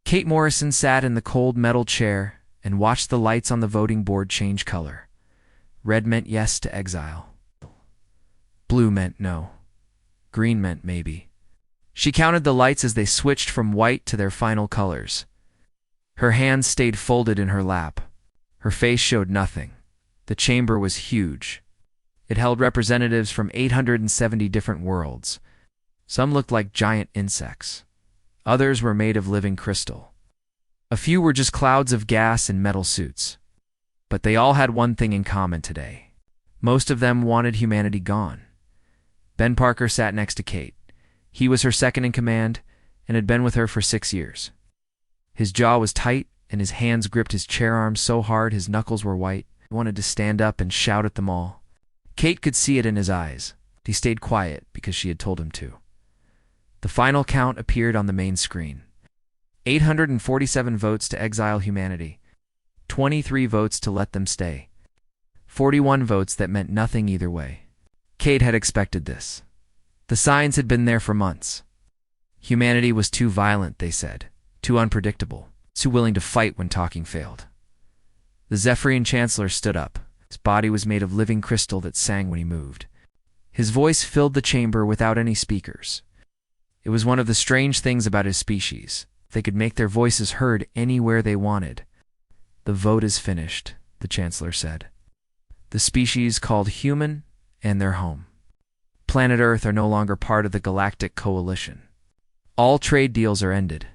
Kate Morrison sat in the cold metal chair and watched the lights on the voting board change color. Red meant yes to exile. Blue meant no. Green meant maybe. She counted the lights as they switched from white to their final colors. Her hands stayed folded in her lap. Her face showed nothing. The chamber was huge. It held representatives from 870 different worlds. Some looked like giant insects. Others were made of living crystal. A few were just clouds of gas in metal suits. But they all had one thing in common today. Most of them wanted humanity gone. Ben Parker sat next to Kate. He was her second in command and had been with her for 6 years. His jaw was tight and his hands gripped his chair arms so hard his knuckles were white. He wanted to stand up and shout at them all. Kate could see it in his eyes. He stayed quiet because she had told him to. The final count appeared on the main screen. 847 votes to exile humanity. 23 votes to let them stay. 41 votes that meant nothing either way. Kate had expected this. The signs had been there for months. Humanity was too violent, they said, too unpredictable, too willing to fight when talking failed. The Zephyrian Chancellor stood up. His body was made of living crystal that sang when he moved. His voice filled the chamber without any speakers. It was one of the strange things about his species. They could make their voices heard anywhere they wanted. The vote is finished, the Chancellor said. The species called human and their home. Planet Earth are no longer part of the Galactic Coalition. All trade deals are ended.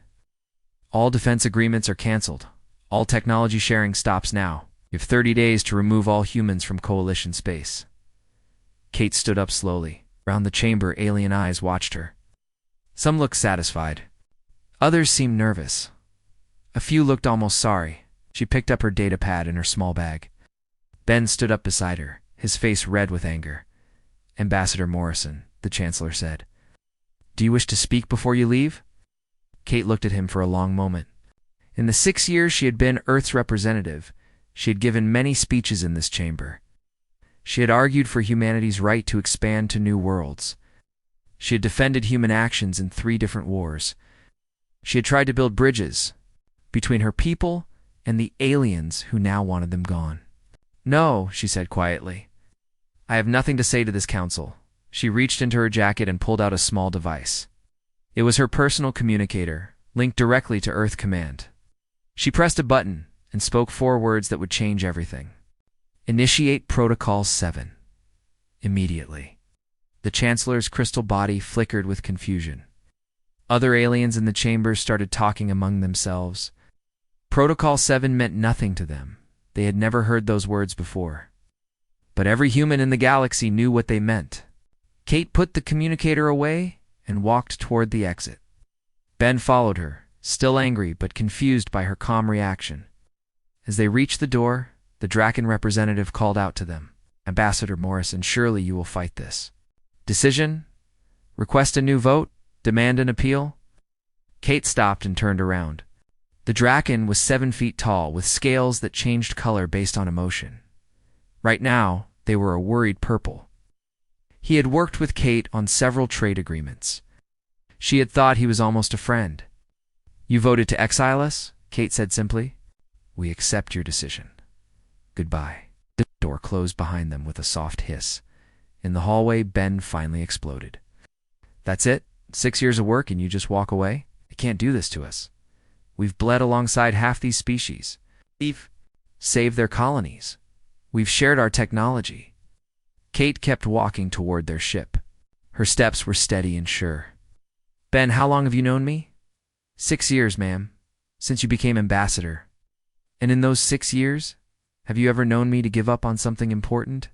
All defense agreements are canceled. All technology sharing stops now. You have 30 days to remove all humans from Coalition space. Kate stood up slowly. Round the chamber, alien eyes watched her. Some looked satisfied. Others seemed nervous. A few looked almost sorry. She picked up her data pad in her small bag. Ben stood up beside her, his face red with anger. Ambassador Morrison, the Chancellor said. Do you wish to speak before you leave? Kate looked at him for a long moment. In the 6 years she had been Earth's representative, she had given many speeches in this chamber. She had argued for humanity's right to expand to new worlds. She had defended human actions in 3 different wars. She had tried to build bridges between her people and the aliens who now wanted them gone. No, she said quietly. I have nothing to say to this council. She reached into her jacket and pulled out a small device. It was her personal communicator, linked directly to Earth Command. She pressed a button and spoke 4 words that would change everything. Initiate Protocol 7. Immediately. The Chancellor's crystal body flickered with confusion. Other aliens in the chamber started talking among themselves. Protocol 7 meant nothing to them. They had never heard those words before. But every human in the galaxy knew what they meant. Kate put the communicator away and walked toward the exit. Ben followed her, still angry but confused by her calm reaction. As they reached the door, the Draken representative called out to them. Ambassador Morrison, surely you will fight this. Decision? Request a new vote? Demand an appeal? Kate stopped and turned around. The Draken was 7 feet tall, with scales that changed color based on emotion. Right now, they were a worried purple. He had worked with Kate on several trade agreements. She had thought he was almost a friend. You voted to exile us? Kate said simply. We accept your decision. Goodbye. The door closed behind them with a soft hiss. In the hallway, Ben finally exploded. That's it? 6 years of work and you just walk away? You can't do this to us. We've bled alongside half these species. We've saved their colonies. We've shared our technology. Kate kept walking toward their ship. Her steps were steady and sure. Ben, how long have you known me? 6 years, ma'am, since you became ambassador. And in those 6 years, have you ever known me to give up on something important?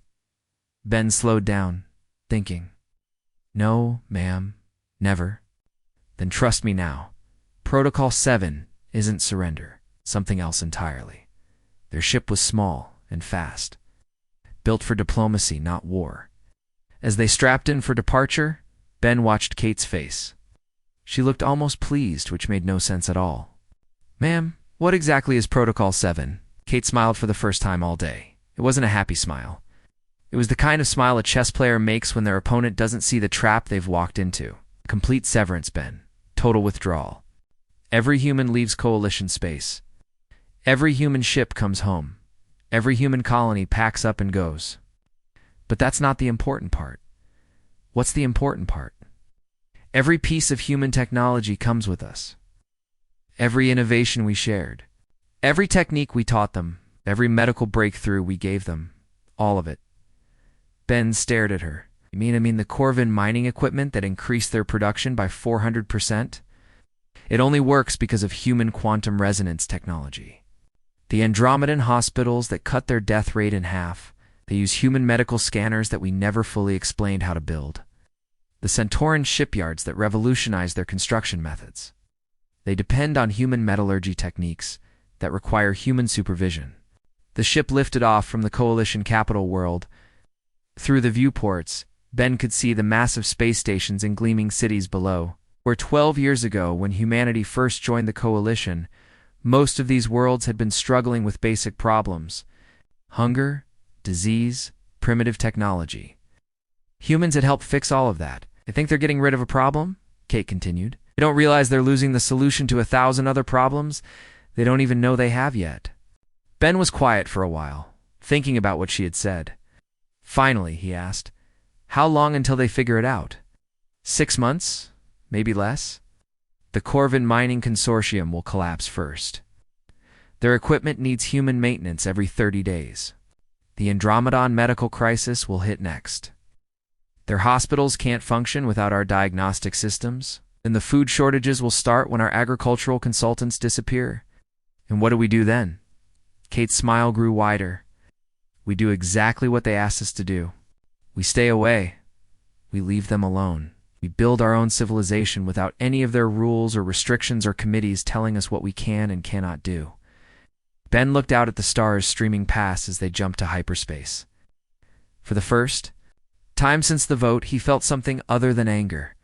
Ben slowed down, thinking. No, ma'am, never. Then trust me now. Protocol 7 isn't surrender, something else entirely. Their ship was small and fast, built for diplomacy, not war. As they strapped in for departure, Ben watched Kate's face. She looked almost pleased, which made no sense at all. Ma'am, what exactly is Protocol 7? Kate smiled for the first time all day. It wasn't a happy smile. It was the kind of smile a chess player makes when their opponent doesn't see the trap they've walked into. Complete severance, Ben. Total withdrawal. Every human leaves Coalition space. Every human ship comes home. Every human colony packs up and goes. But that's not the important part. What's the important part? Every piece of human technology comes with us. Every innovation we shared. Every technique we taught them. Every medical breakthrough we gave them. All of it. Ben stared at her. You mean the Corvin mining equipment that increased their production by 400%? It only works because of human quantum resonance technology. The Andromedan hospitals that cut their death rate in half. They use human medical scanners that we never fully explained how to build. The Centauran shipyards that revolutionize their construction methods. They depend on human metallurgy techniques that require human supervision. The ship lifted off from the Coalition capital world. Through the viewports, Ben could see the massive space stations and gleaming cities below, where 12 years ago, when humanity first joined the Coalition, most of these worlds had been struggling with basic problems: hunger, disease, primitive technology. Humans had helped fix all of that. They think they're getting rid of a problem? Kate continued. They don't realize they're losing the solution to 1,000 other problems they don't even know they have yet. Ben was quiet for a while, thinking about what she had said. Finally, he asked, "How long until they figure it out? 6 months? Maybe less?" The Corvin Mining Consortium will collapse first. Their equipment needs human maintenance every 30 days. The Andromedan medical crisis will hit next. Their hospitals can't function without our diagnostic systems. Then the food shortages will start when our agricultural consultants disappear. And what do we do then? Kate's smile grew wider. We do exactly what they asked us to do. We stay away. We leave them alone. We build our own civilization without any of their rules or restrictions or committees telling us what we can and cannot do. Ben looked out at the stars streaming past as they jumped to hyperspace. For the first time since the vote, he felt something other than anger.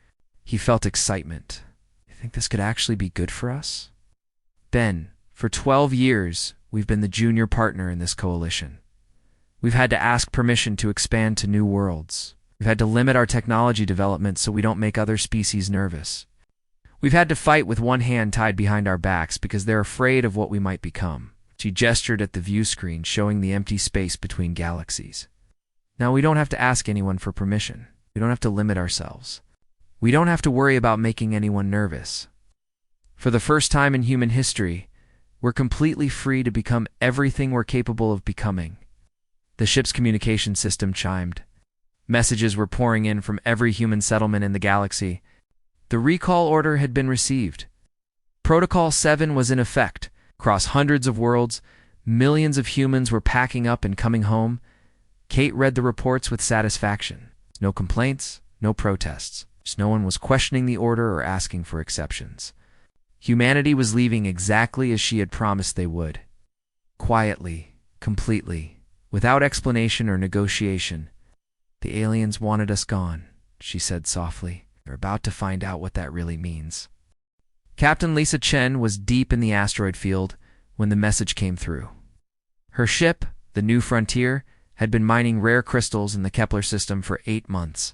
He felt excitement. You think this could actually be good for us? Ben, for 12 years, we've been the junior partner in this coalition. We've had to ask permission to expand to new worlds. We've had to limit our technology development so we don't make other species nervous. We've had to fight with one hand tied behind our backs because they're afraid of what we might become. She gestured at the view screen showing the empty space between galaxies. Now we don't have to ask anyone for permission. We don't have to limit ourselves. We don't have to worry about making anyone nervous. For the first time in human history, we're completely free to become everything we're capable of becoming. The ship's communication system chimed. Messages were pouring in from every human settlement in the galaxy. The recall order had been received. Protocol 7 was in effect. Across hundreds of worlds, millions of humans were packing up and coming home. Kate read the reports with satisfaction. No complaints, no protests. Just no one was questioning the order or asking for exceptions. Humanity was leaving exactly as she had promised they would. Quietly, completely, without explanation or negotiation. The aliens wanted us gone, she said softly. They're about to find out what that really means. Captain Lisa Chen was deep in the asteroid field when the message came through. Her ship, the New Frontier, had been mining rare crystals in the Kepler system for 8 months.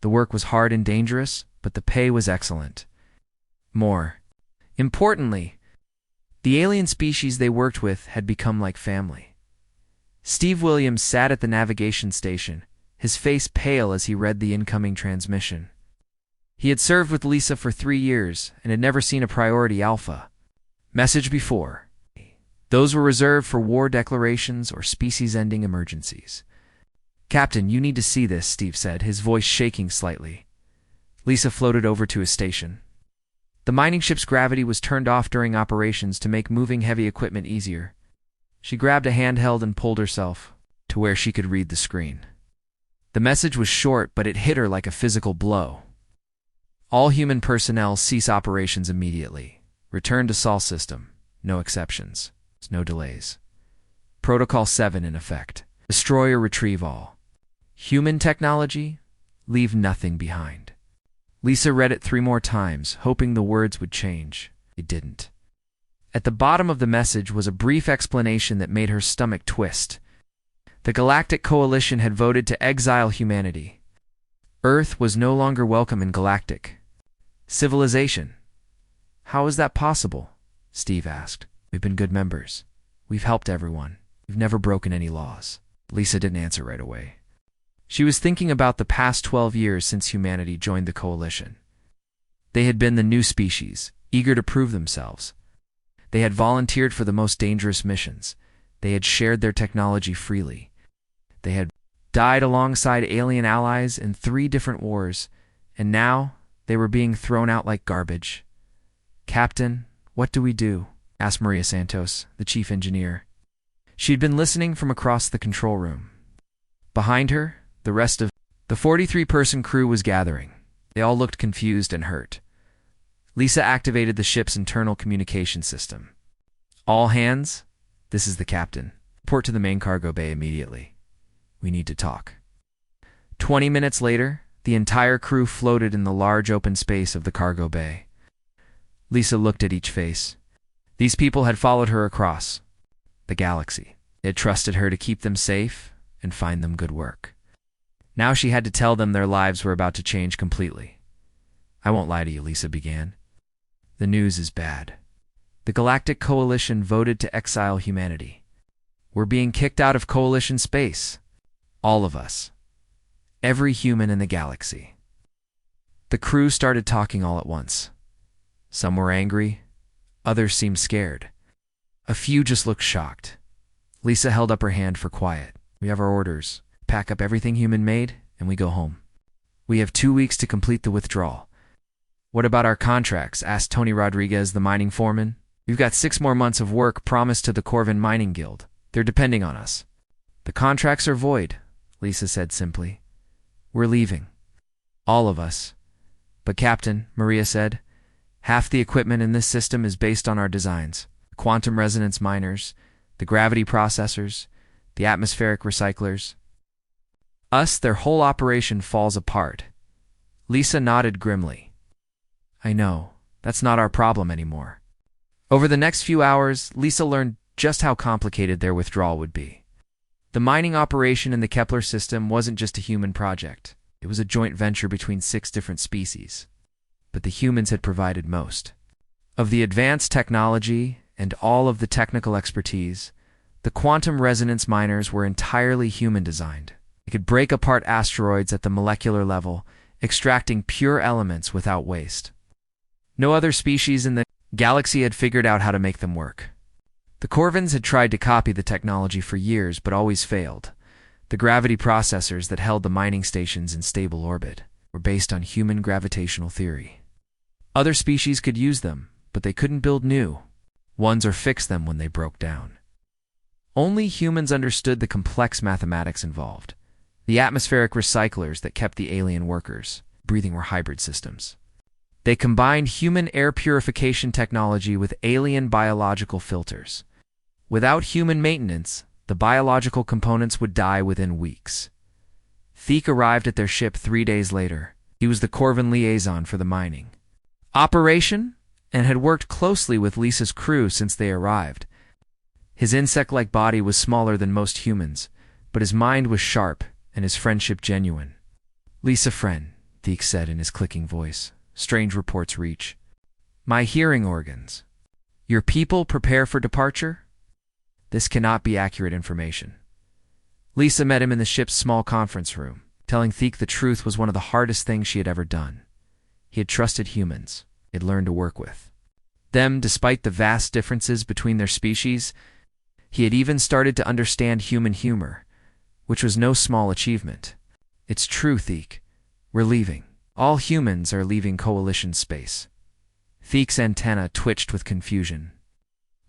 The work was hard and dangerous, but the pay was excellent. More importantly, the alien species they worked with had become like family. Steve Williams sat at the navigation station, his face pale as he read the incoming transmission. He had served with Lisa for 3 years and had never seen a priority alpha message before. Those were reserved for war declarations or species-ending emergencies. "Captain, you need to see this," Steve said, his voice shaking slightly. Lisa floated over to his station. The mining ship's gravity was turned off during operations to make moving heavy equipment easier. She grabbed a handheld and pulled herself to where she could read the screen. The message was short, but it hit her like a physical blow. All human personnel cease operations immediately. Return to Sol system. No exceptions. No delays. Protocol 7 in effect. Destroy or retrieve all. Human technology, leave nothing behind. Lisa read it 3 more times, hoping the words would change. It didn't. At the bottom of the message was a brief explanation that made her stomach twist. The Galactic Coalition had voted to exile humanity. Earth was no longer welcome in Galactic civilization. How is that possible? Steve asked. We've been good members. We've helped everyone. We've never broken any laws. Lisa didn't answer right away. She was thinking about the past 12 years since humanity joined the coalition. They had been the new species, eager to prove themselves. They had volunteered for the most dangerous missions. They had shared their technology freely. They had died alongside alien allies in 3 different wars, and now they were being thrown out like garbage. "Captain, what do we do?" asked Maria Santos, the chief engineer. She had been listening from across the control room. Behind her, the rest of the 43-person crew was gathering. They all looked confused and hurt. Lisa activated the ship's internal communication system. "All hands, this is the captain. Report to the main cargo bay immediately. We need to talk." 20 minutes later, the entire crew floated in the large open space of the cargo bay. Lisa looked at each face. These people had followed her across the galaxy. They had trusted her to keep them safe and find them good work. Now she had to tell them their lives were about to change completely. "I won't lie to you," Lisa began. "The news is bad. The Galactic Coalition voted to exile humanity. We're being kicked out of Coalition space. All of us. Every human in the galaxy." The crew started talking all at once. Some were angry. Others seemed scared. A few just looked shocked. Lisa held up her hand for quiet. "We have our orders. Pack up everything human made, and we go home. We have 2 weeks to complete the withdrawal." "What about our contracts?" asked Tony Rodriguez, the mining foreman. "We've got 6 more months of work promised to the Corvin Mining Guild. They're depending on us." "The contracts are void," Lisa said simply. "We're leaving. All of us." "But Captain," Maria said, "half the equipment in this system is based on our designs. The quantum resonance miners, the gravity processors, the atmospheric recyclers. Their whole operation falls apart." Lisa nodded grimly. "I know. That's not our problem anymore." Over the next few hours, Lisa learned just how complicated their withdrawal would be. The mining operation in the Kepler system wasn't just a human project. It was a joint venture between 6 different species. But the humans had provided most. Of the advanced technology and all of the technical expertise, the quantum resonance miners were entirely human-designed. They could break apart asteroids at the molecular level, extracting pure elements without waste. No other species in the galaxy had figured out how to make them work. The Corvins had tried to copy the technology for years, but always failed. The gravity processors that held the mining stations in stable orbit were based on human gravitational theory. Other species could use them, but they couldn't build new ones or fix them when they broke down. Only humans understood the complex mathematics involved. The atmospheric recyclers that kept the alien workers breathing were hybrid systems. They combined human air purification technology with alien biological filters. Without human maintenance, the biological components would die within weeks. Theek arrived at their ship 3 days later. He was the Corvin liaison for the mining operation and had worked closely with Lisa's crew since they arrived. His insect-like body was smaller than most humans, but his mind was sharp and his friendship genuine. "Lisa, friend," Theek said in his clicking voice. "Strange reports reach my hearing organs. Your people prepare for departure? This cannot be accurate information." Lisa met him in the ship's small conference room. Telling Theek the truth was one of the hardest things she had ever done. He had trusted humans. He had learned to work with them despite the vast differences between their species. He had even started to understand human humor, which was no small achievement. "It's true, Theek. We're leaving. All humans are leaving Coalition space." Theek's antenna twitched with confusion.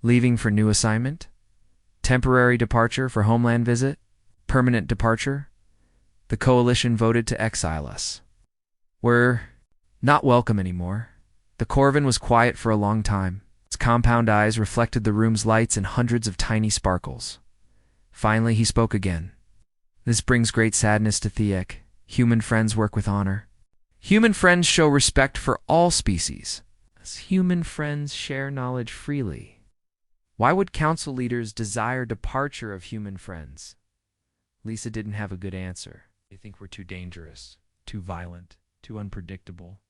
"Leaving for new assignment? Temporary departure for homeland visit? Permanent departure? The Coalition voted to exile us. We're not welcome anymore." The Corvin was quiet for a long time. Its compound eyes reflected the room's lights in hundreds of tiny sparkles. Finally, he spoke again. "This brings great sadness to Theek. Human friends work with honor. Human friends show respect for all species. Human friends share knowledge freely. Why would council leaders desire departure of human friends?" Lisa didn't have a good answer. "They think we're too dangerous, too violent, too unpredictable."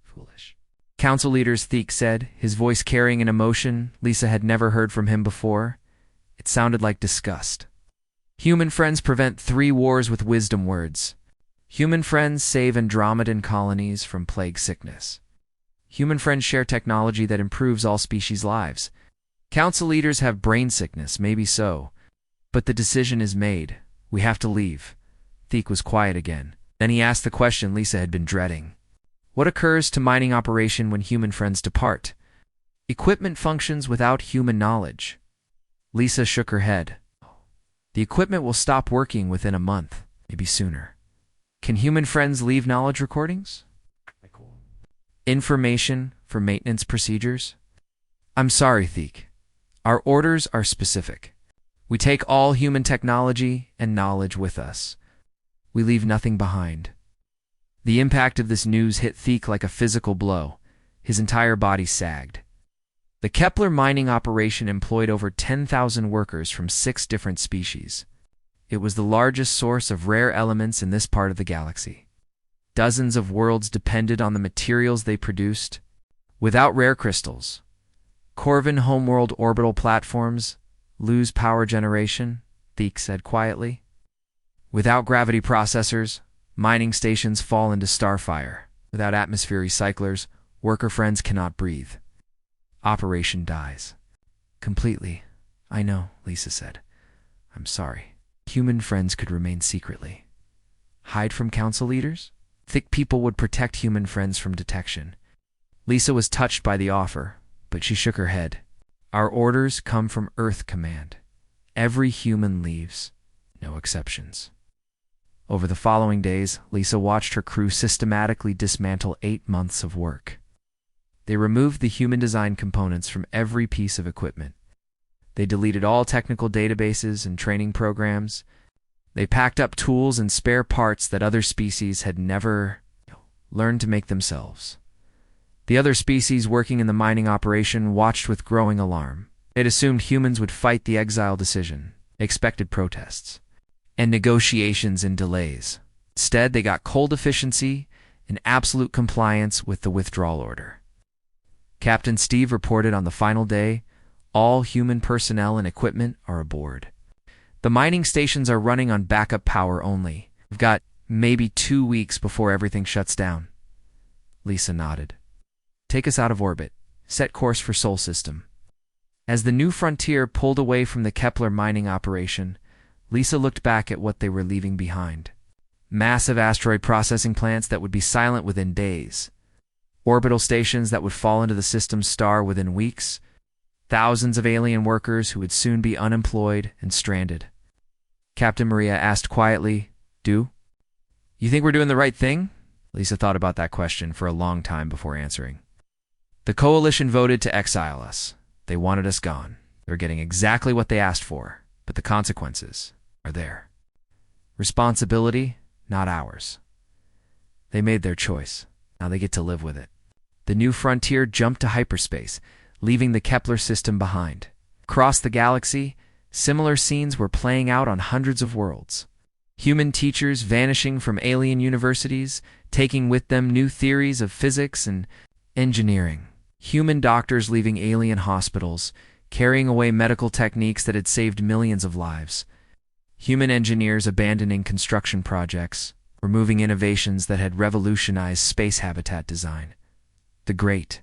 Foolish. Council leaders, Theek said, his voice carrying an emotion Lisa had never heard from him before. It sounded like disgust. Human friends prevent 3 wars with wisdom words. Human friends save Andromedan colonies from plague sickness. Human friends share technology that improves all species' lives. Council leaders have brain sickness, maybe so. But the decision is made. We have to leave. Theek was quiet again. Then he asked the question Lisa had been dreading. What occurs to mining operation when human friends depart? Equipment functions without human knowledge. Lisa shook her head. The equipment will stop working within a month, maybe sooner. Can human friends leave knowledge recordings? Information for maintenance procedures? I'm sorry, Theek. Our orders are specific. We take all human technology and knowledge with us. We leave nothing behind. The impact of this news hit Theek like a physical blow. His entire body sagged. The Kepler mining operation employed over 10,000 workers from 6 different species. It was the largest source of rare elements in this part of the galaxy. Dozens of worlds depended on the materials they produced. Without rare crystals, Corvin homeworld orbital platforms lose power generation, Theek said quietly. Without gravity processors, mining stations fall into starfire. Without atmosphere recyclers, worker friends cannot breathe. Operation dies. Completely. I know, Lisa said. I'm sorry. Human friends could remain secretly. Hide from council leaders? Thick people would protect human friends from detection. Lisa was touched by the offer, but she shook her head. Our orders come from Earth Command. Every human leaves. No exceptions. Over the following days, Lisa watched her crew systematically dismantle 8 months of work. They removed the human design components from every piece of equipment. They deleted all technical databases and training programs. They packed up tools and spare parts that other species had never learned to make themselves. The other species working in the mining operation watched with growing alarm. They'd assumed humans would fight the exile decision, expected protests, and negotiations and delays. Instead, they got cold efficiency and absolute compliance with the withdrawal order. Captain Steve reported on the final day, all human personnel and equipment are aboard. The mining stations are running on backup power only. We've got maybe 2 weeks before everything shuts down. Lisa nodded. Take us out of orbit. Set course for Sol System. As the new frontier pulled away from the Kepler mining operation, Lisa looked back at what they were leaving behind. Massive asteroid processing plants that would be silent within days. Orbital stations that would fall into the system's star within weeks. Thousands of alien workers who would soon be unemployed and stranded. Captain Maria asked quietly, You think we're doing the right thing? Lisa thought about that question for a long time before answering. The Coalition voted to exile us. They wanted us gone. They were getting exactly what they asked for, but the consequences are there. Responsibility, not ours. They made their choice. Now they get to live with it. The new frontier jumped to hyperspace, leaving the Kepler system behind. Across the galaxy, similar scenes were playing out on hundreds of worlds. Human teachers vanishing from alien universities, taking with them new theories of physics and engineering. Human doctors leaving alien hospitals, carrying away medical techniques that had saved millions of lives. Human engineers abandoning construction projects, removing innovations that had revolutionized space habitat design. The Great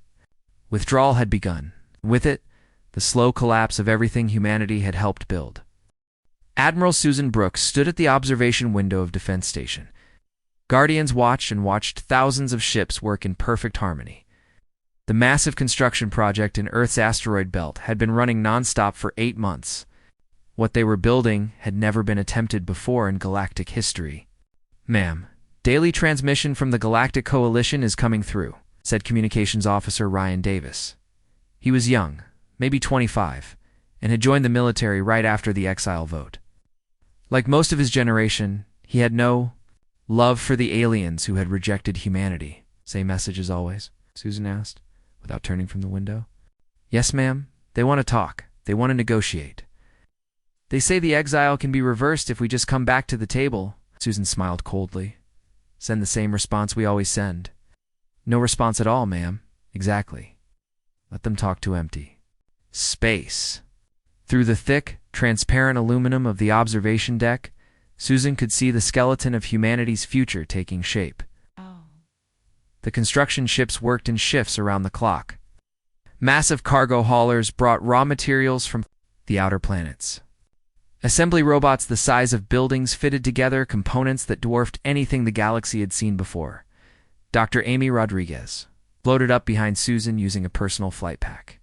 Withdrawal had begun. With it, the slow collapse of everything humanity had helped build. Admiral Susan Brooks stood at the observation window of Defense Station. Guardians watched thousands of ships work in perfect harmony. The massive construction project in Earth's asteroid belt had been running nonstop for 8 months. What they were building had never been attempted before in galactic history. Ma'am, daily transmission from the Galactic Coalition is coming through, said Communications Officer Ryan Davis. He was young, maybe 25, and had joined the military right after the exile vote. Like most of his generation, he had no love for the aliens who had rejected humanity. Same message as always? Susan asked, without turning from the window. Yes, ma'am. They want to talk. They want to negotiate. They say the exile can be reversed if we just come back to the table. Susan smiled coldly. Send the same response we always send. No response at all, ma'am. Exactly. Let them talk to empty space. Through the thick, transparent aluminum of the observation deck, Susan could see the skeleton of humanity's future taking shape. The construction ships worked in shifts around the clock. Massive cargo haulers brought raw materials from the outer planets. Assembly robots the size of buildings fitted together components that dwarfed anything the galaxy had seen before. Dr. Amy Rodriguez floated up behind Susan using a personal flight pack.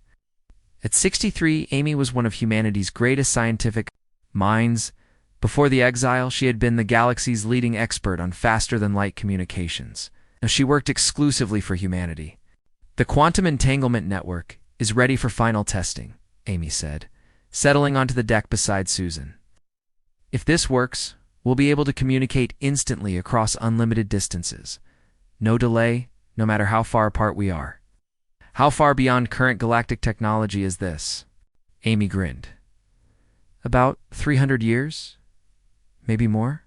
At 63, Amy was one of humanity's greatest scientific minds. Before the exile, she had been the galaxy's leading expert on faster-than-light communications. Now, she worked exclusively for humanity. The quantum entanglement network is ready for final testing, Amy said, settling onto the deck beside Susan. If this works, we'll be able to communicate instantly across unlimited distances. No delay, no matter how far apart we are. How far beyond current galactic technology is this? Amy grinned. About 300 years? Maybe more?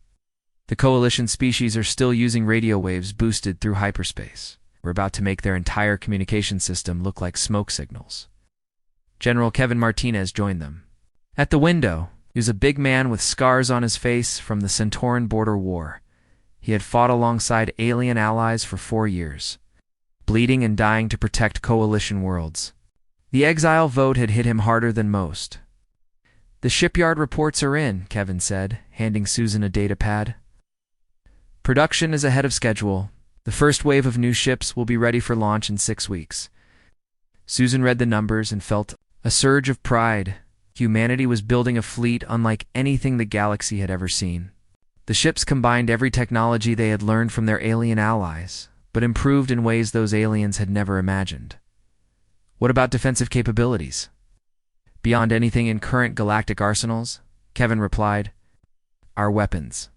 The Coalition species are still using radio waves boosted through hyperspace. We're about to make their entire communication system look like smoke signals. General Kevin Martinez joined them. At the window, he was a big man with scars on his face from the Centauran border war. He had fought alongside alien allies for 4 years, bleeding and dying to protect Coalition worlds. The exile vote had hit him harder than most. The shipyard reports are in, Kevin said, handing Susan a data pad. Production is ahead of schedule. The first wave of new ships will be ready for launch in 6 weeks. Susan read the numbers and felt a surge of pride. Humanity was building a fleet unlike anything the galaxy had ever seen. The ships combined every technology they had learned from their alien allies, but improved in ways those aliens had never imagined. What about defensive capabilities? Beyond anything in current galactic arsenals, Kevin replied, our weapons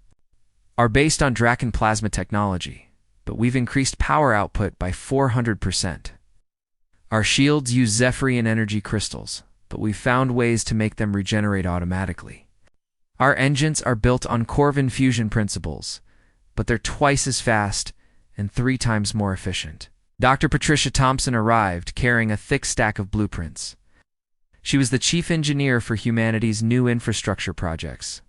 are based on Draken plasma technology, but we've increased power output by 400%. Our shields use Zephyrian energy crystals, but we've found ways to make them regenerate automatically. Our engines are built on Corvin fusion principles, but they're twice as fast and 3 times more efficient. Dr. Patricia Thompson arrived carrying a thick stack of blueprints. She was the chief engineer for humanity's new infrastructure projects.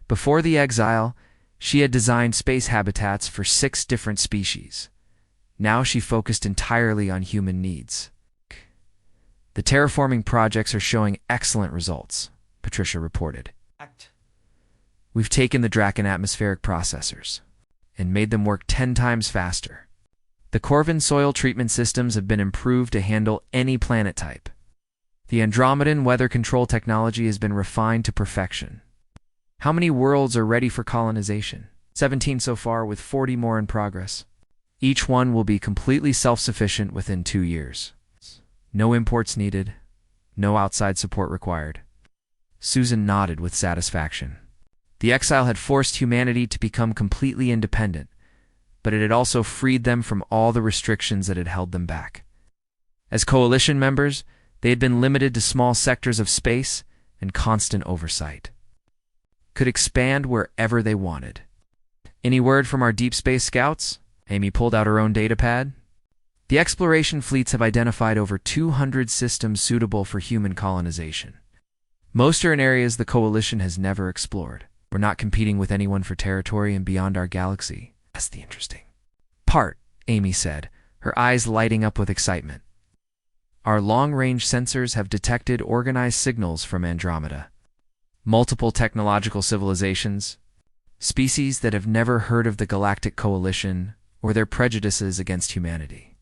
Before the exile, she had designed space habitats for 6 different species. Now she focused entirely on human needs. The terraforming projects are showing excellent results, Patricia reported. We've taken the Draken atmospheric processors and made them work 10 times faster. The Corvin soil treatment systems have been improved to handle any planet type. The Andromedan weather control technology has been refined to perfection. How many worlds are ready for colonization? 17 so far, with 40 more in progress. Each one will be completely self-sufficient within 2 years. No imports needed, no outside support required. Susan nodded with satisfaction. The exile had forced humanity to become completely independent, but it had also freed them from all the restrictions that had held them back. As Coalition members, they had been limited to small sectors of space and constant oversight. Could expand wherever they wanted. Any word from our deep space scouts? Amy pulled out her own data pad. The exploration fleets have identified over 200 systems suitable for human colonization. Most are in areas the Coalition has never explored. We're not competing with anyone for territory and beyond our galaxy. That's the interesting part, Amy said, her eyes lighting up with excitement. Our long-range sensors have detected organized signals from Andromeda. Multiple technological civilizations, species that have never heard of the Galactic Coalition or their prejudices against humanity.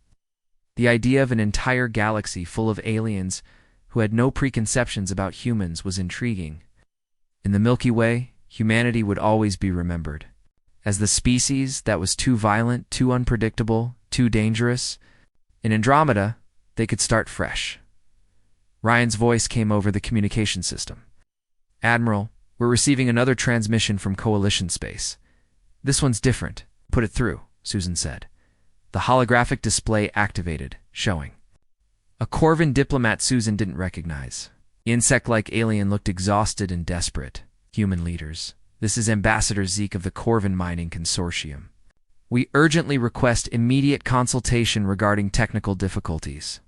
The idea of an entire galaxy full of aliens who had no preconceptions about humans was intriguing. In the Milky Way, humanity would always be remembered as the species that was too violent, too unpredictable, too dangerous. In Andromeda, they could start fresh. Ryan's voice came over the communication system. Admiral, we're receiving another transmission from Coalition space. This one's different. Put it through, Susan said. The holographic display activated, showing a Corvin diplomat Susan didn't recognize. The insect-like alien looked exhausted and desperate. Human leaders. This is Ambassador Zeke of the Corvin Mining Consortium. We urgently request immediate consultation regarding technical difficulties.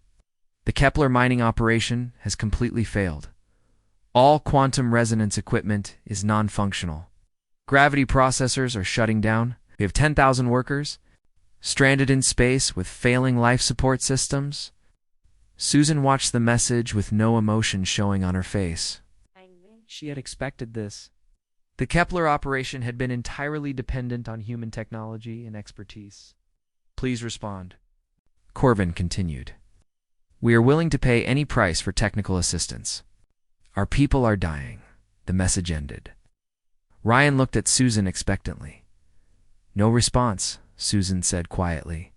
The Kepler mining operation has completely failed. All quantum resonance equipment is non-functional. Gravity processors are shutting down. We have 10,000 workers stranded in space with failing life support systems. Susan watched the message with no emotion showing on her face. She had expected this. The Kepler operation had been entirely dependent on human technology and expertise. Please respond. Corvin continued. We are willing to pay any price for technical assistance. Our people are dying. The message ended. Ryan looked at Susan expectantly. No response, Susan said quietly.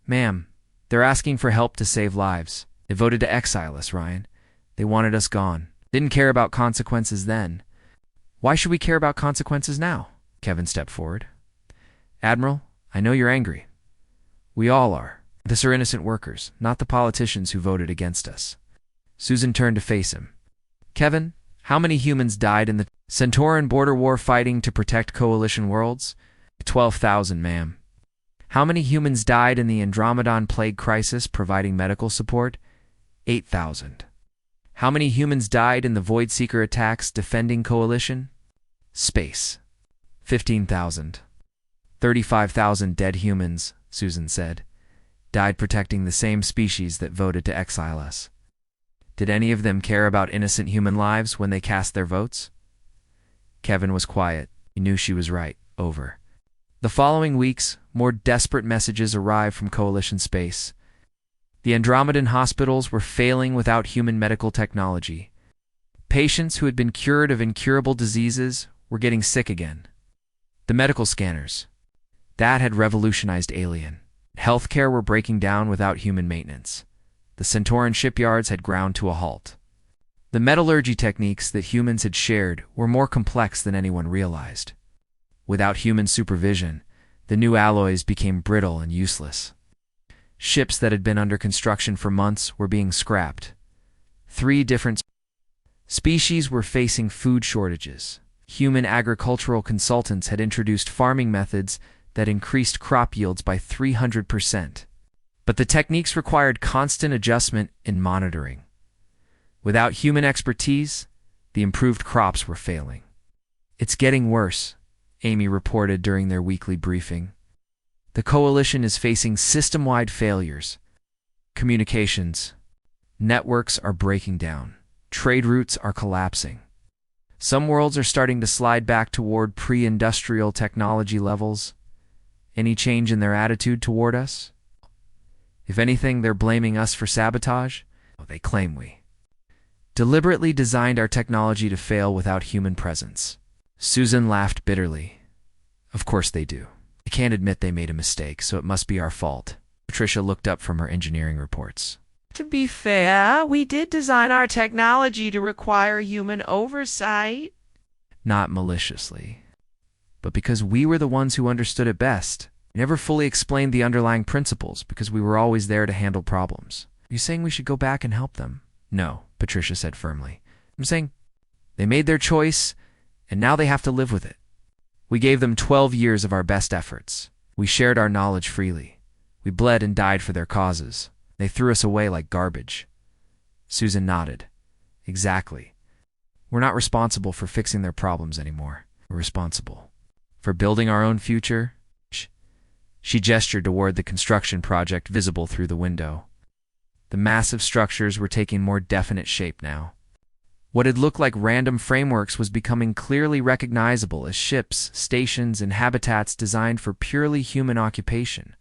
Ma'am, they're asking for help to save lives. They voted to exile us, Ryan. They wanted us gone. Didn't care about consequences then. Why should we care about consequences now? Kevin stepped forward. Admiral, I know you're angry. We all are. These are innocent workers, not the politicians who voted against us. Susan turned to face him. Kevin, how many humans died in the Centauran border war fighting to protect coalition worlds? 12,000, ma'am. How many humans died in the Andromedan plague crisis providing medical support? 8,000. How many humans died in the Void Seeker attacks defending coalition? Space. 15,000. 35,000 dead humans, Susan said, died protecting the same species that voted to exile us. Did any of them care about innocent human lives when they cast their votes? Kevin was quiet. He knew she was right. Over. The following weeks, more desperate messages arrived from coalition space. The Andromedan hospitals were failing without human medical technology. Patients who had been cured of incurable diseases were getting sick again. The medical scanners. That had revolutionized Alien. Healthcare were breaking down without human maintenance. The Centauran shipyards had ground to a halt. The metallurgy techniques that humans had shared were more complex than anyone realized. Without human supervision, the new alloys became brittle and useless. Ships that had been under construction for months were being scrapped. 3 different species were facing food shortages. Human agricultural consultants had introduced farming methods that increased crop yields by 300%. But the techniques required constant adjustment and monitoring. Without human expertise, the improved crops were failing. It's getting worse, Amy reported during their weekly briefing. The coalition is facing system-wide failures. Communications. Networks are breaking down. Trade routes are collapsing. Some worlds are starting to slide back toward pre-industrial technology levels. Any change in their attitude toward us? If anything, they're blaming us for sabotage. They claim we deliberately designed our technology to fail without human presence. Susan laughed bitterly. Of course they do. They can't admit they made a mistake, so it must be our fault. Patricia looked up from her engineering reports. To be fair, we did design our technology to require human oversight. Not maliciously, but because we were the ones who understood it best. We never fully explained the underlying principles because we were always there to handle problems. Are you saying we should go back and help them? No, Patricia said firmly. I'm saying they made their choice, and now they have to live with it. We gave them 12 years of our best efforts. We shared our knowledge freely. We bled and died for their causes. They threw us away like garbage. Susan nodded. Exactly. We're not responsible for fixing their problems anymore. We're responsible for building our own future. She gestured toward the construction project visible through the window. The massive structures were taking more definite shape now. What had looked like random frameworks was becoming clearly recognizable as ships, stations, and habitats designed for purely human occupation.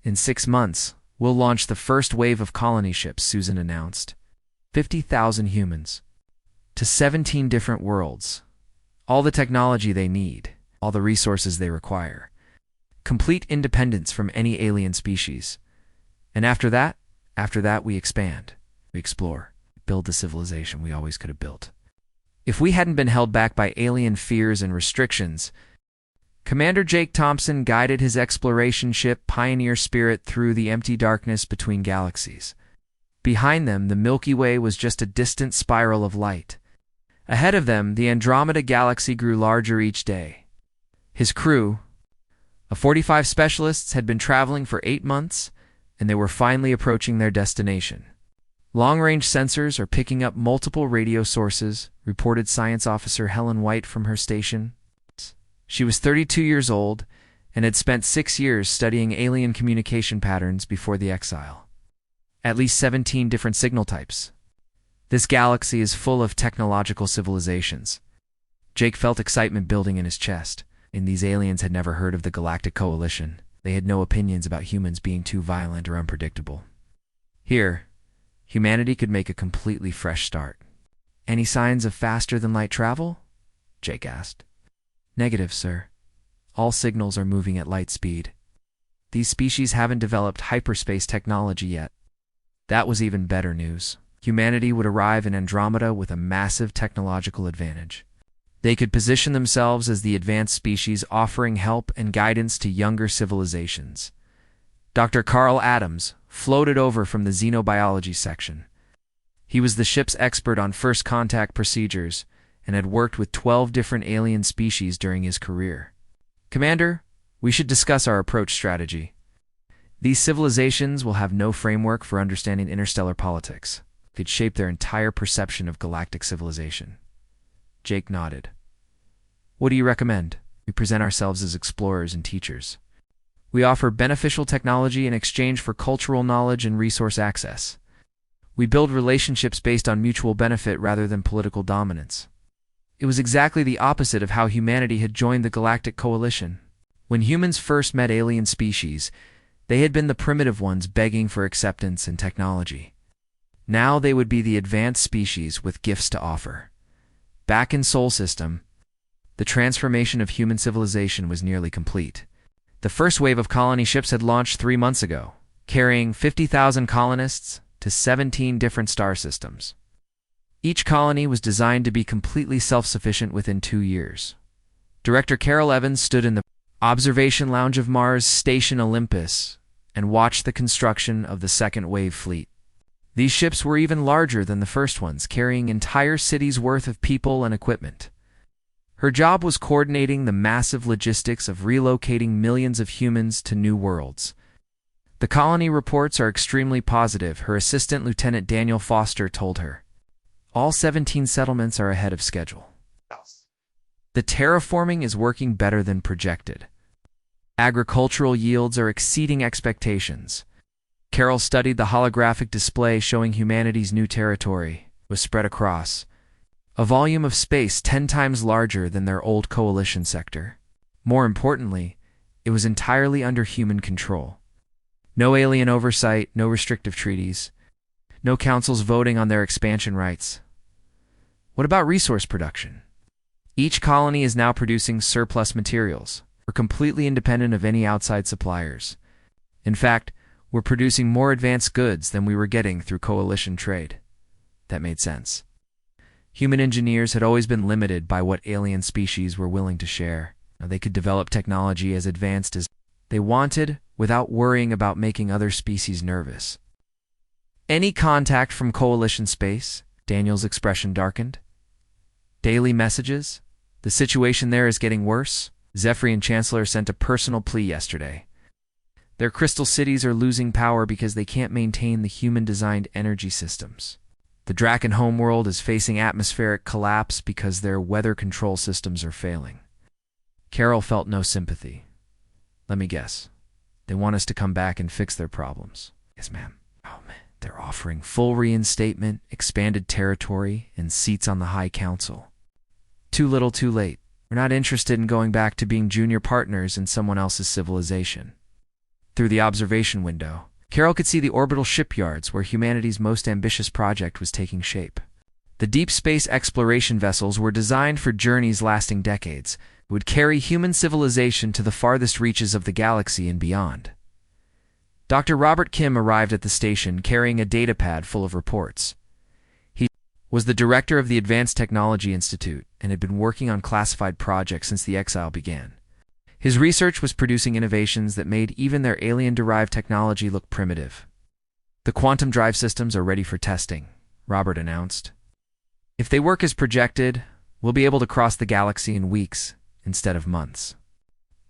In 6 months, we'll launch the first wave of colony ships, Susan announced. 50,000 humans. To 17 different worlds. All the technology they need. All the resources they require. Complete independence from any alien species. And after that we expand. We explore. Build the civilization we always could have built. If we hadn't been held back by alien fears and restrictions, Commander Jake Thompson guided his exploration ship Pioneer Spirit through the empty darkness between galaxies. Behind them, the Milky Way was just a distant spiral of light. Ahead of them, the Andromeda Galaxy grew larger each day. His crew, A 45 specialists had been traveling for 8 months, and they were finally approaching their destination. Long-range sensors are picking up multiple radio sources, reported Science Officer Helen White from her station. She was 32 years old and had spent 6 years studying alien communication patterns before the exile. At least 17 different signal types. This galaxy is full of technological civilizations. Jake felt excitement building in his chest, and these aliens had never heard of the Galactic Coalition. They had no opinions about humans being too violent or unpredictable. Here, humanity could make a completely fresh start. Any signs of faster-than-light travel? Jake asked. Negative, sir. All signals are moving at light speed. These species haven't developed hyperspace technology yet. That was even better news. Humanity would arrive in Andromeda with a massive technological advantage. They could position themselves as the advanced species offering help and guidance to younger civilizations. Dr. Carl Adams floated over from the xenobiology section. He was the ship's expert on first contact procedures and had worked with 12 different alien species during his career. Commander, we should discuss our approach strategy. These civilizations will have no framework for understanding interstellar politics. It could shape their entire perception of galactic civilization. Jake nodded. What do you recommend? We present ourselves as explorers and teachers. We offer beneficial technology in exchange for cultural knowledge and resource access. We build relationships based on mutual benefit rather than political dominance. It was exactly the opposite of how humanity had joined the Galactic Coalition. When humans first met alien species, they had been the primitive ones begging for acceptance and technology. Now they would be the advanced species with gifts to offer. Back in Sol System, the transformation of human civilization was nearly complete. The first wave of colony ships had launched 3 months ago, carrying 50,000 colonists to 17 different star systems. Each colony was designed to be completely self-sufficient within 2 years. Director Carol Evans stood in the observation lounge of Mars Station Olympus and watched the construction of the second wave fleet. These ships were even larger than the first ones, carrying entire cities' worth of people and equipment. Her job was coordinating the massive logistics of relocating millions of humans to new worlds. The colony reports are extremely positive, her assistant Lieutenant Daniel Foster told her. All 17 settlements are ahead of schedule. The terraforming is working better than projected. Agricultural yields are exceeding expectations. Carol studied the holographic display showing humanity's new territory was spread across a volume of space 10 times larger than their old coalition sector. More importantly, it was entirely under human control. No alien oversight, no restrictive treaties, no councils voting on their expansion rights. What about resource production? Each colony is now producing surplus materials. We're completely independent of any outside suppliers. In fact, we're producing more advanced goods than we were getting through coalition trade. That made sense. Human engineers had always been limited by what alien species were willing to share. Now, they could develop technology as advanced as they wanted without worrying about making other species nervous. Any contact from coalition space? Daniel's expression darkened. Daily messages? The situation there is getting worse. Zephyrian Chancellor sent a personal plea yesterday. Their crystal cities are losing power because they can't maintain the human-designed energy systems. The Draken homeworld is facing atmospheric collapse because their weather control systems are failing. Carol felt no sympathy. Let me guess. They want us to come back and fix their problems. Yes, ma'am. Oh, man. They're offering full reinstatement, expanded territory, and seats on the High Council. Too little, too late. We're not interested in going back to being junior partners in someone else's civilization. Through the observation window, Carol could see the orbital shipyards where humanity's most ambitious project was taking shape. The deep space exploration vessels were designed for journeys lasting decades, would carry human civilization to the farthest reaches of the galaxy and beyond. Dr. Robert Kim arrived at the station carrying a datapad full of reports. He was the director of the Advanced Technology Institute and had been working on classified projects since the exile began. His research was producing innovations that made even their alien-derived technology look primitive. The quantum drive systems are ready for testing, Robert announced. If they work as projected, we'll be able to cross the galaxy in weeks instead of months.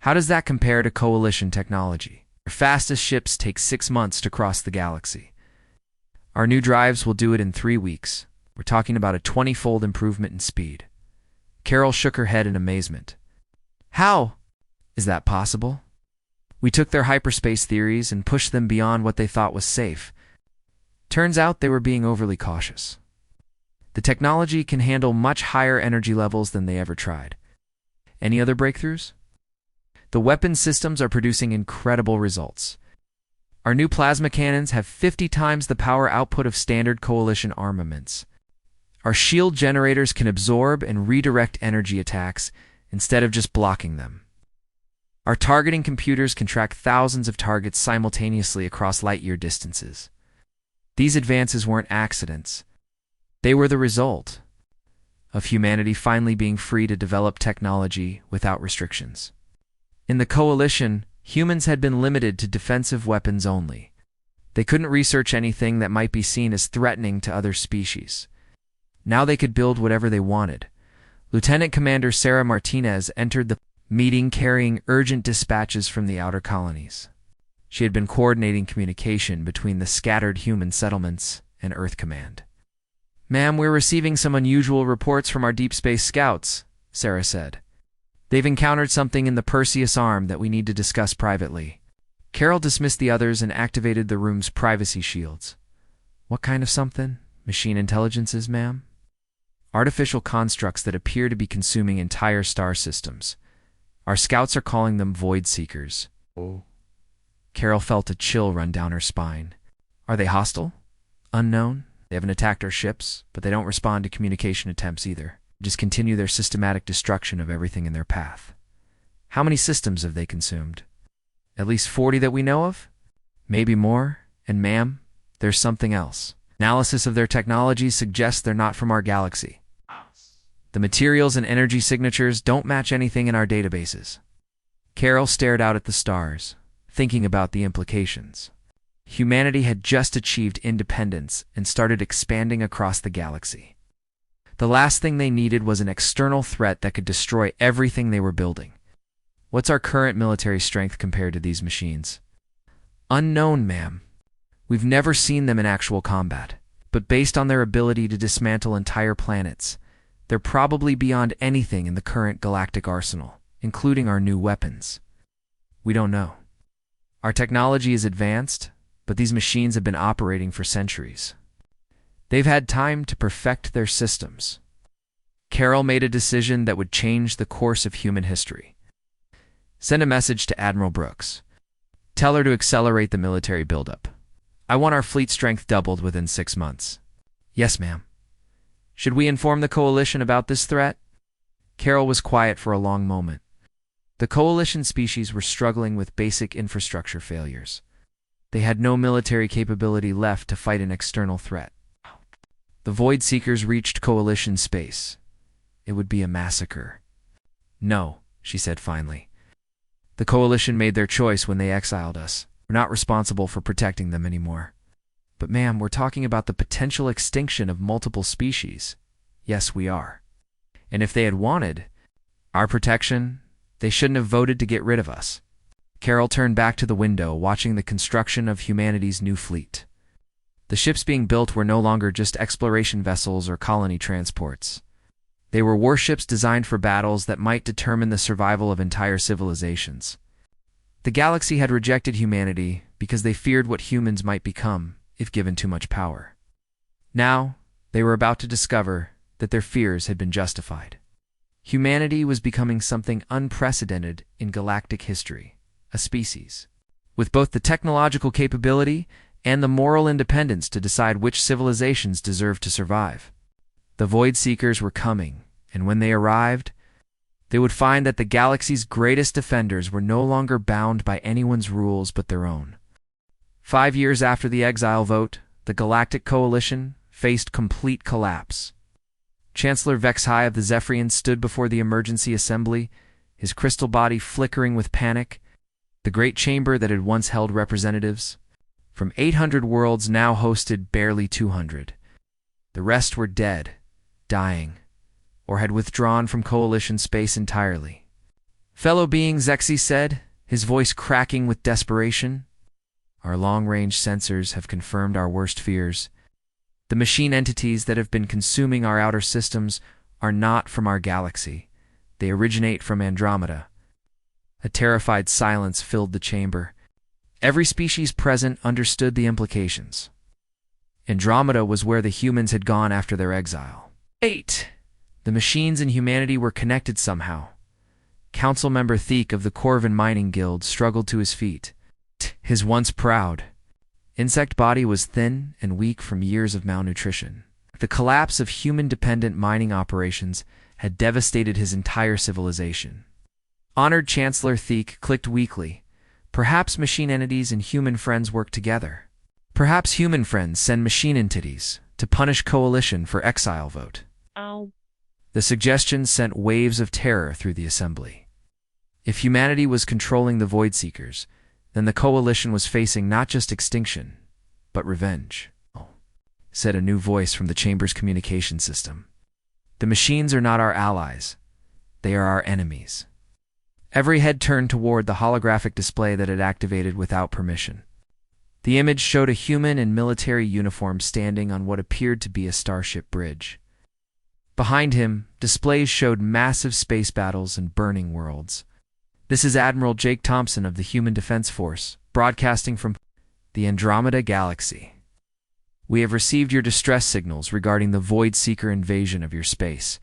How does that compare to Coalition technology? Our fastest ships take 6 months to cross the galaxy. Our new drives will do it in 3 weeks. We're talking about a 20-fold improvement in speed. Carol shook her head in amazement. How is that possible? We took their hyperspace theories and pushed them beyond what they thought was safe. Turns out they were being overly cautious. The technology can handle much higher energy levels than they ever tried. Any other breakthroughs? The weapon systems are producing incredible results. Our new plasma cannons have 50 times the power output of standard Coalition armaments. Our shield generators can absorb and redirect energy attacks instead of just blocking them. Our targeting computers can track thousands of targets simultaneously across light-year distances. These advances weren't accidents. They were the result of humanity finally being free to develop technology without restrictions. In the Coalition, humans had been limited to defensive weapons only. They couldn't research anything that might be seen as threatening to other species. Now they could build whatever they wanted. Lieutenant Commander Sarah Martinez entered the meeting carrying urgent dispatches from the outer colonies. She had been coordinating communication between the scattered human settlements and Earth Command. "Ma'am, we're receiving some unusual reports from our deep space scouts," Sarah said. "They've encountered something in the Perseus arm that we need to discuss privately." Carol dismissed the others and activated the room's privacy shields. "What kind of something? Machine intelligences, ma'am?" "Artificial constructs that appear to be consuming entire star systems. Our scouts are calling them void seekers." Oh. Carol felt a chill run down her spine. "Are they hostile? Unknown? They haven't attacked our ships, but they don't respond to communication attempts either. Just continue their systematic destruction of everything in their path." "How many systems have they consumed?" "At least 40 that we know of? Maybe more. And ma'am, there's something else. Analysis of their technology suggests they're not from our galaxy. The materials and energy signatures don't match anything in our databases." Carol stared out at the stars, thinking about the implications. Humanity had just achieved independence and started expanding across the galaxy. The last thing they needed was an external threat that could destroy everything they were building. "What's our current military strength compared to these machines?" "Unknown, ma'am. We've never seen them in actual combat. But based on their ability to dismantle entire planets, they're probably beyond anything in the current galactic arsenal, including our new weapons. We don't know. Our technology is advanced, but these machines have been operating for centuries. They've had time to perfect their systems." Carol made a decision that would change the course of human history. "Send a message to Admiral Brooks. Tell her to accelerate the military buildup. I want our fleet strength doubled within 6 months." "Yes, ma'am." "Should we inform the Coalition about this threat?" Carol was quiet for a long moment. The Coalition species were struggling with basic infrastructure failures. They had no military capability left to fight an external threat. The Void Seekers reached Coalition space. It would be a massacre. "No," she said finally. "The Coalition made their choice when they exiled us. We're not responsible for protecting them anymore." "But ma'am, we're talking about the potential extinction of multiple species." "Yes, we are. And if they had wanted our protection, they shouldn't have voted to get rid of us." Carol turned back to the window, watching the construction of humanity's new fleet. The ships being built were no longer just exploration vessels or colony transports. They were warships designed for battles that might determine the survival of entire civilizations. The galaxy had rejected humanity because they feared what humans might become if given too much power. Now, they were about to discover that their fears had been justified. Humanity was becoming something unprecedented in galactic history, a species, with both the technological capability and the moral independence to decide which civilizations deserved to survive. The Void Seekers were coming, and when they arrived, they would find that the galaxy's greatest defenders were no longer bound by anyone's rules but their own. 5 years after the exile vote, the Galactic Coalition faced complete collapse. Chancellor Vexhai of the Zephyrians stood before the emergency assembly, his crystal body flickering with panic. The great chamber that had once held representatives from 800 worlds now hosted barely 200. The rest were dead, dying, or had withdrawn from Coalition space entirely. Fellow beings, Zexy said, his voice cracking with desperation. Our long-range sensors have confirmed our worst fears. The machine entities that have been consuming our outer systems are not from our galaxy. They originate from Andromeda. A terrified silence filled the chamber. Every species present understood the implications. Andromeda was where the humans had gone after their exile. 8. The machines and humanity were connected somehow. Council member Theek of the Corvin Mining Guild struggled to his feet. His once proud insect body was thin and weak from years of malnutrition. The collapse of human-dependent mining operations had devastated his entire civilization. Honored Chancellor Theek clicked weakly. Perhaps machine entities and human friends work together. Perhaps human friends send machine entities to punish coalition for exile vote. Oh. The suggestion sent waves of terror through the assembly. If humanity was controlling the Void Seekers, then the coalition was facing not just extinction, but revenge, said a new voice from the chamber's communication system. The machines are not our allies. They are our enemies. Every head turned toward the holographic display that had activated without permission. The image showed a human in military uniform standing on what appeared to be a starship bridge. Behind him, displays showed massive space battles and burning worlds. This is Admiral Jake Thompson of the Human Defense Force, broadcasting from the Andromeda Galaxy. We have received your distress signals regarding the Void Seeker invasion of your space.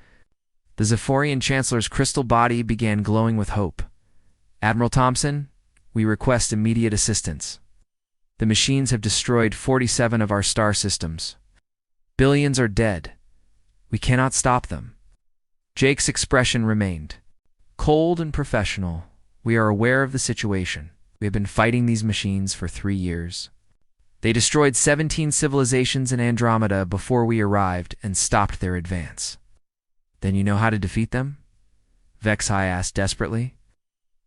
The Zephorian Chancellor's crystal body began glowing with hope. Admiral Thompson, we request immediate assistance. The machines have destroyed 47 of our star systems. Billions are dead. We cannot stop them. Jake's expression remained cold and professional. We are aware of the situation. We have been fighting these machines for 3 years. They destroyed 17 civilizations in Andromeda before we arrived and stopped their advance. Then you know how to defeat them? Vexai asked desperately.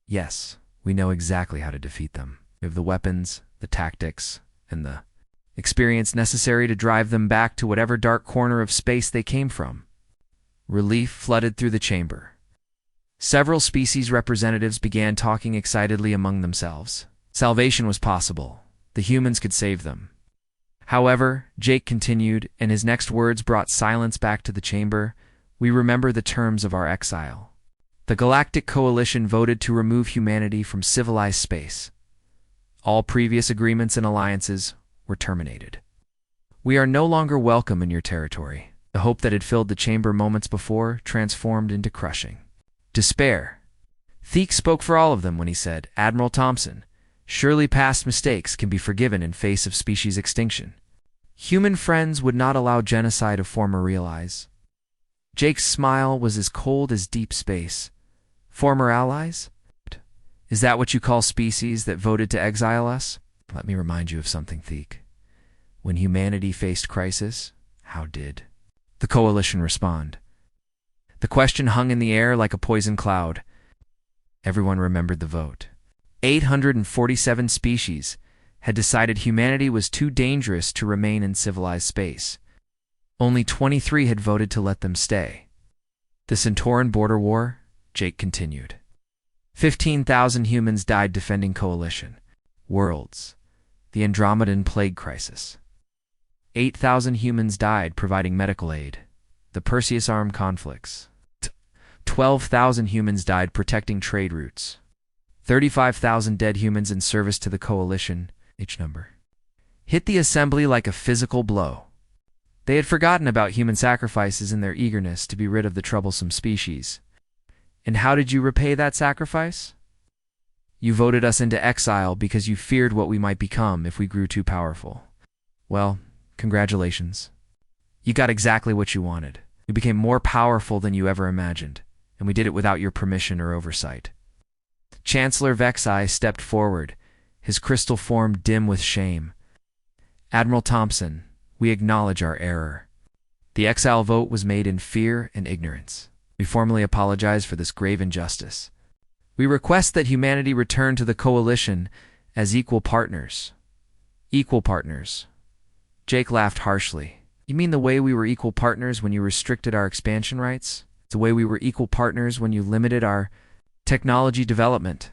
Yes, we know exactly how to defeat them. We have the weapons, the tactics, and the experience necessary to drive them back to whatever dark corner of space they came from. Relief flooded through the chamber. Several species representatives began talking excitedly among themselves. Salvation was possible. The humans could save them. However, Jake continued, and his next words brought silence back to the chamber. We remember the terms of our exile. The Galactic Coalition voted to remove humanity from civilized space. All previous agreements and alliances were terminated. We are no longer welcome in your territory. The hope that had filled the chamber moments before transformed into crushing despair. Theek spoke for all of them when he said, Admiral Thompson, surely past mistakes can be forgiven in face of species extinction. Human friends would not allow genocide to form or realize. Jake's smile was as cold as deep space. Former allies? Is that what you call species that voted to exile us? Let me remind you of something, Theek. When humanity faced crisis, how did the coalition respond? The question hung in the air like a poison cloud. Everyone remembered the vote. 847 species had decided humanity was too dangerous to remain in civilized space. Only 23 had voted to let them stay. The Centauran border war, Jake continued. 15,000 humans died defending coalition. Worlds. The Andromedan plague crisis. 8,000 humans died providing medical aid. The Perseus armed conflicts. 12,000 humans died protecting trade routes. 35,000 dead humans in service to the coalition, each number, hit the assembly like a physical blow. They had forgotten about human sacrifices in their eagerness to be rid of the troublesome species. And how did you repay that sacrifice? You voted us into exile because you feared what we might become if we grew too powerful. Well, congratulations. You got exactly what you wanted. We became more powerful than you ever imagined, and we did it without your permission or oversight. Chancellor Vexai stepped forward, his crystal form dim with shame. Admiral Thompson, we acknowledge our error. The exile vote was made in fear and ignorance. We formally apologize for this grave injustice. We request that humanity return to the coalition as equal partners. Equal partners. Jake laughed harshly. You mean the way we were equal partners when you restricted our expansion rights? The way we were equal partners when you limited our Technology development.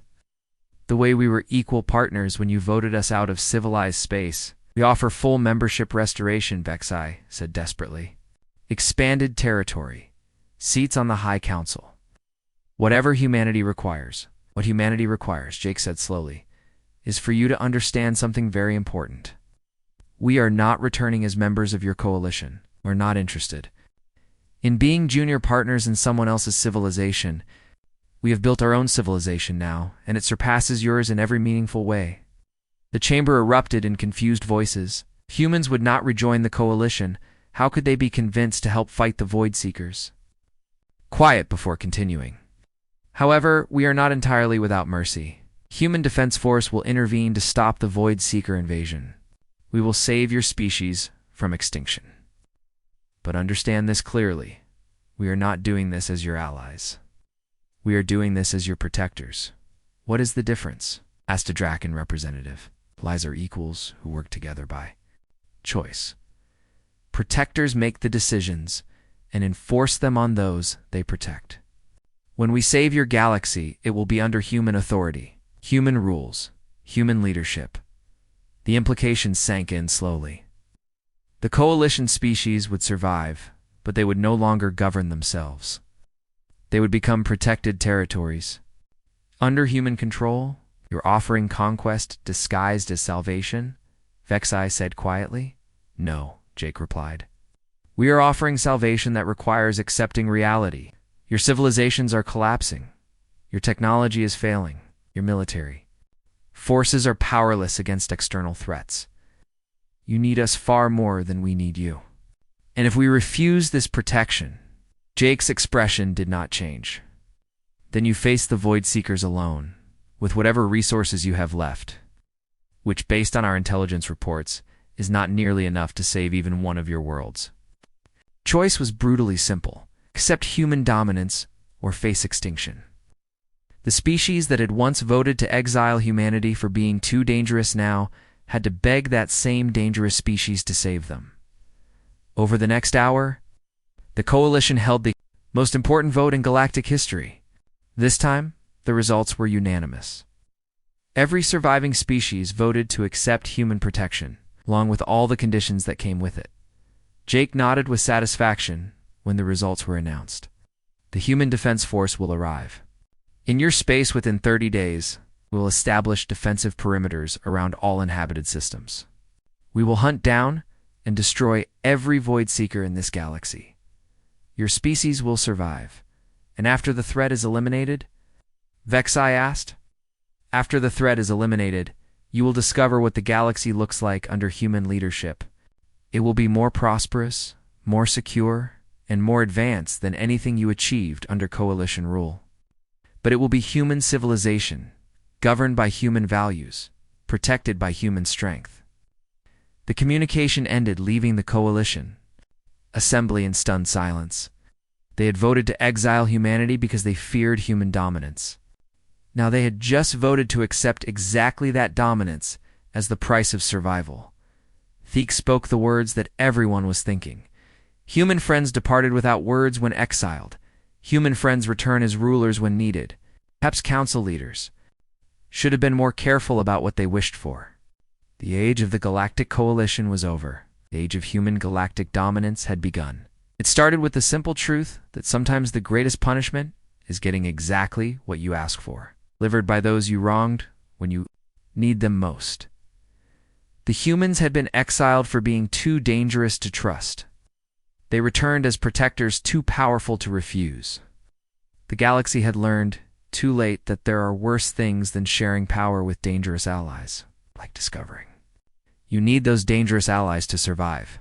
The way we were equal partners when you voted us out of civilized space. We offer full membership restoration, Vexai said desperately. Expanded territory. Seats on the High Council. Whatever humanity requires. What humanity requires, Jake said slowly, is for you to understand something very important. We are not returning as members of your coalition. We're not interested in being junior partners in someone else's civilization. We have built our own civilization now, and it surpasses yours in every meaningful way. The chamber erupted in confused voices. Humans would not rejoin the coalition. How could they be convinced to help fight the Void Seekers? Quiet before continuing. However, we are not entirely without mercy. Human Defense Force will intervene to stop the Void Seeker invasion. We will save your species from extinction. But understand this clearly. We are not doing this as your allies. We are doing this as your protectors. What is the difference? Asked a Draken representative. Lies are equals who work together by choice. Protectors make the decisions and enforce them on those they protect. When we save your galaxy, it will be under human authority, human rules, human leadership. The implications sank in slowly. The coalition species would survive, but they would no longer govern themselves. They would become protected territories. Under human control, you're offering conquest disguised as salvation? Vexai said quietly. No, Jake replied. We are offering salvation that requires accepting reality. Your civilizations are collapsing. Your technology is failing. Your military forces are powerless against external threats. You need us far more than we need you. And if we refuse this protection, Jake's expression did not change. Then you face the Void Seekers alone, with whatever resources you have left, which, based on our intelligence reports, is not nearly enough to save even one of your worlds. Choice was brutally simple. Accept human dominance or face extinction. The species that had once voted to exile humanity for being too dangerous now had to beg that same dangerous species to save them. Over the next hour, the coalition held the most important vote in galactic history. This time, the results were unanimous. Every surviving species voted to accept human protection, along with all the conditions that came with it. Jake nodded with satisfaction when the results were announced. The Human Defense Force will arrive. In your space within 30 days, we will establish defensive perimeters around all inhabited systems. We will hunt down and destroy every Void Seeker in this galaxy. Your species will survive. And after the threat is eliminated? Vexai asked. After the threat is eliminated, you will discover what the galaxy looks like under human leadership. It will be more prosperous, more secure, and more advanced than anything you achieved under coalition rule. But it will be human civilization, governed by human values, protected by human strength. The communication ended, leaving the coalition assembly in stunned silence. They had voted to exile humanity because they feared human dominance. Now they had just voted to accept exactly that dominance as the price of survival. Theek spoke the words that everyone was thinking. Human friends departed without words when exiled. Human friends return as rulers when needed. Perhaps council leaders should have been more careful about what they wished for. The age of the Galactic Coalition was over. The age of human galactic dominance had begun. It started with the simple truth that sometimes the greatest punishment is getting exactly what you ask for, delivered by those you wronged when you need them most. The humans had been exiled for being too dangerous to trust. They returned as protectors too powerful to refuse. The galaxy had learned, too late, that there are worse things than sharing power with dangerous allies, like discovering. You need those dangerous allies to survive.